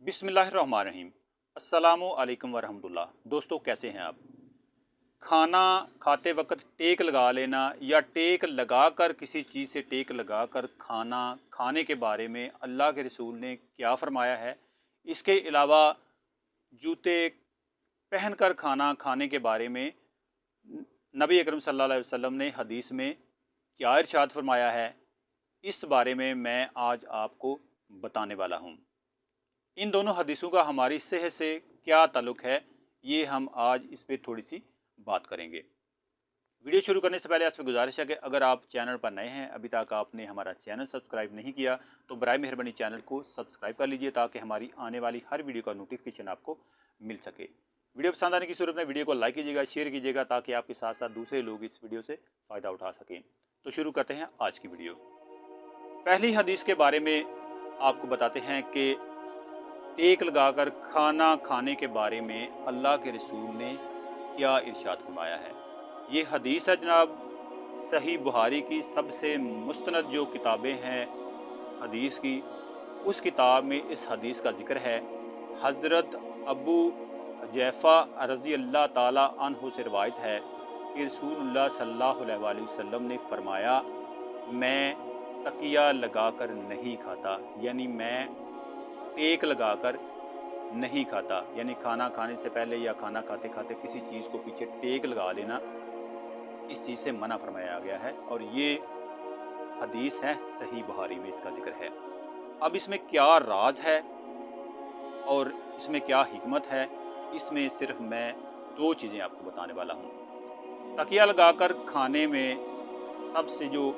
बिस्मिल्लाहिर्रहमानिर्रहीम। अस्सलामु अलैकुम वरहमतुल्लाह। दोस्तों, कैसे हैं आप? खाना खाते वक्त टेक लगा लेना या टेक लगाकर किसी चीज़ से टेक लगाकर खाना खाने के बारे में अल्लाह के रसूल ने क्या फरमाया है, इसके अलावा जूते पहनकर खाना खाने के बारे में नबी अकरम सल्लल्लाहु अलैहि वसल्लम ने हदीस में क्या इरशाद फरमाया है, इस बारे में मैं आज आपको बताने वाला हूँ। इन दोनों हदीसों का हमारी सेहत से क्या ताल्लुक़ है, ये हम आज इस पर थोड़ी सी बात करेंगे। वीडियो शुरू करने से पहले आपसे गुजारिश है कि अगर आप चैनल पर नए हैं, अभी तक आपने हमारा चैनल सब्सक्राइब नहीं किया, तो बराए मेहरबानी चैनल को सब्सक्राइब कर लीजिए ताकि हमारी आने वाली हर वीडियो का नोटिफिकेशन आपको मिल सके। वीडियो पसंद आने की सूरत में वीडियो को लाइक कीजिएगा, शेयर कीजिएगा ताकि आपके साथ साथ दूसरे लोग इस वीडियो से फ़ायदा उठा सकें। तो शुरू करते हैं आज की वीडियो। पहली हदीस के बारे में आपको बताते हैं कि टेक लगाकर खाना खाने के बारे में अल्लाह के रसूल ने क्या इरशाद फरमाया है। ये हदीस है जनाब, सही बुखारी की सबसे मुस्तनद जो किताबें हैं हदीस की, उस किताब में इस हदीस का जिक्र है। हज़रत अबू जैफ़ा रज़ी अल्लाह ताला अन्हु से रवायत है कि रसूलुल्लाह सल्लल्लाहु अलैहि वसल्लम ने फरमाया, मैं तकिया लगाकर नहीं खाता, यानी मैं टेक लगाकर नहीं खाता, यानी खाना खाने से पहले या खाना खाते खाते किसी चीज़ को पीछे टेक लगा लेना, इस चीज़ से मना फरमाया गया है। और ये हदीस है, सही बुखारी में इसका जिक्र है। अब इसमें क्या राज है और इसमें क्या हिकमत है, इसमें सिर्फ मैं दो चीज़ें आपको बताने वाला हूँ। तकिया लगाकर खाने में सबसे जो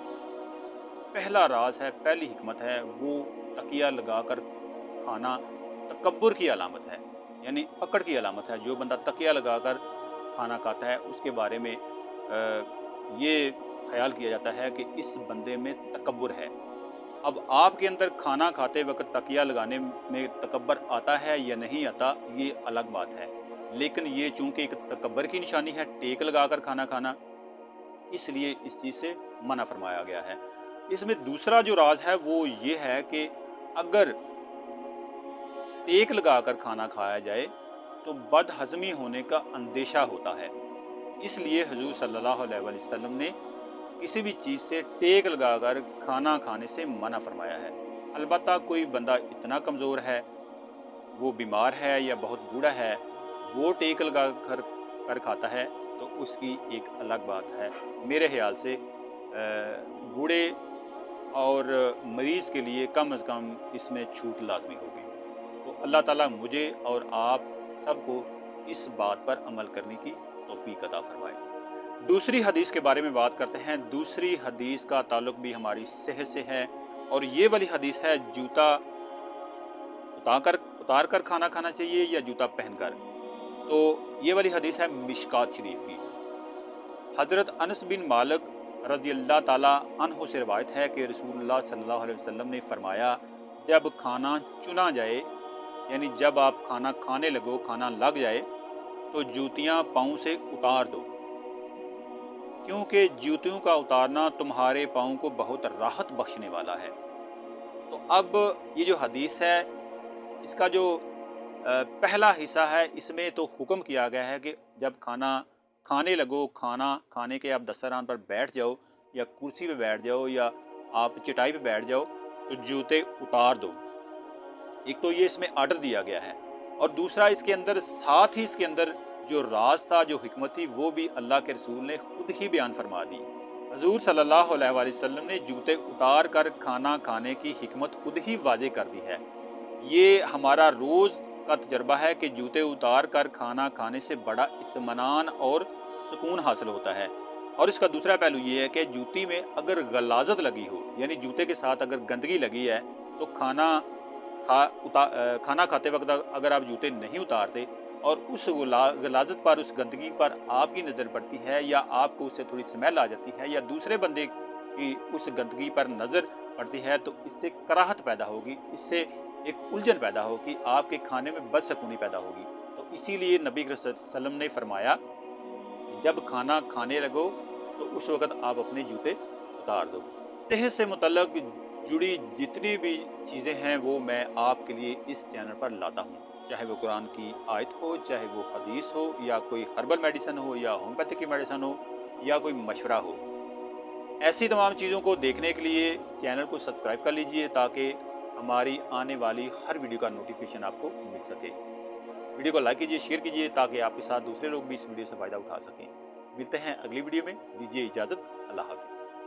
पहला राज है, पहली हिकमत है, वो तकिया लगाकर खाना तकब्बुर की अलामत है, यानी अकड़ की अलामत है। जो बंदा तकिया लगाकर खाना खाता है उसके बारे में ये ख्याल किया जाता है कि इस बंदे में तकब्बुर है। अब आपके अंदर खाना खाते वक्त तकिया लगाने में तकब्बर आता है या नहीं आता, ये अलग बात है, लेकिन ये चूँकि एक तकब्बर की निशानी है, टेक लगाकर खाना खाना, इसलिए इस चीज़ से मना फरमाया गया है। इसमें दूसरा जो राज है वो ये है कि अगर टेक लगाकर खाना खाया जाए तो बदहज़मी होने का अंदेशा होता है, इसलिए हुज़ूर सल्लल्लाहु अलैहि वसल्लम ने किसी भी चीज़ से टेक लगाकर खाना खाने से मना फरमाया है। अलबत्ता कोई बंदा इतना कमज़ोर है, वो बीमार है या बहुत बूढ़ा है, वो टेक लगा कर खाता है, तो उसकी एक अलग बात है। मेरे ख्याल से बूढ़े और मरीज़ के लिए कम अज़ कम इसमें छूट लाजमी होगी। तो अल्लाह ताला मुझे और आप सबको इस बात पर अमल करने की तौफीक अता फरमाए। दूसरी हदीस के बारे में बात करते हैं। दूसरी हदीस का ताल्लुक़ भी हमारी सेहत से है, और ये वाली हदीस है, जूता उतार कर खाना खाना चाहिए या जूता पहनकर। तो ये वाली हदीस है मिशकात शरीफ की। हज़रत अनस बिन मालिक रज़ी अल्लाह ताला अन्हु से रवायत है कि रसूलुल्लाह सल्लल्लाहु अलैहि वसल्लम ने फरमाया, जब खाना चुना जाए, यानी जब आप खाना खाने लगो, खाना लग जाए, तो जूतियाँ पाँव से उतार दो, क्योंकि जूतियों का उतारना तुम्हारे पाँव को बहुत राहत बख्शने वाला है। तो अब ये जो हदीस है, इसका जो पहला हिस्सा है, इसमें तो हुक्म किया गया है कि जब खाना खाने लगो, खाना खाने के आप दस्तरखान पर बैठ जाओ या कुर्सी पे बैठ जाओ या आप चटाई पे बैठ जाओ, तो जूते उतार दो। एक तो ये इसमें आर्डर दिया गया है, और दूसरा इसके अंदर साथ ही इसके अंदर जो राज था, जो हिकमत थी, वो भी अल्लाह के रसूल ने खुद ही बयान फरमा दी। हजूर सल्लल्लाहु अलैहि वसल्लम ने जूते उतार कर खाना खाने की हिकमत खुद ही वाजे कर दी है। ये हमारा रोज़ का तजर्बा है कि जूते उतार कर खाना खाने से बड़ा इत्मीनान और सुकून हासिल होता है। और इसका दूसरा पहलू ये है कि जूती में अगर गलाजत लगी हो, यानी जूते के साथ अगर गंदगी लगी है, तो खाना खाते वक्त अगर आप जूते नहीं उतारते और उस गलाजत पर, उस गंदगी पर आपकी नज़र पड़ती है, या आपको उससे थोड़ी स्मेल आ जाती है, या दूसरे बंदे की उस गंदगी पर नज़र पड़ती है, तो इससे कराहत पैदा होगी, इससे एक उलझन पैदा होगी, आपके खाने में बदसकूनी पैदा होगी। तो इसीलिए नबी सल्लल्लाहु अलैहि वसल्लम ने फरमाया कि जब खाना खाने लगो तो उस वक़्त आप अपने जूते उतार दो। सेहत से मुतल्लक़ جڑی جتنی بھی چیزیں ہیں وہ میں آپ کے لیے اس چینل پر لاتا ہوں، چاہے وہ قرآن کی آیت ہو، چاہے وہ حدیث ہو، یا کوئی ہربل میڈیسن ہو، یا ہومیوپیتھی کی میڈیسن ہو، یا کوئی مشورہ ہو۔ ایسی تمام چیزوں کو دیکھنے کے لیے چینل کو سبسکرائب کر لیجئے تاکہ ہماری آنے والی ہر ویڈیو کا نوٹیفیکیشن آپ کو مل سکے۔ ویڈیو کو لائک کیجئے، شیئر کیجئے تاکہ آپ کے ساتھ دوسرے لوگ بھی اس ویڈیو سے فائدہ اٹھا سکیں۔ ملتے ہیں اگلی ویڈیو میں، دیجیے اجازت، اللہ حافظ۔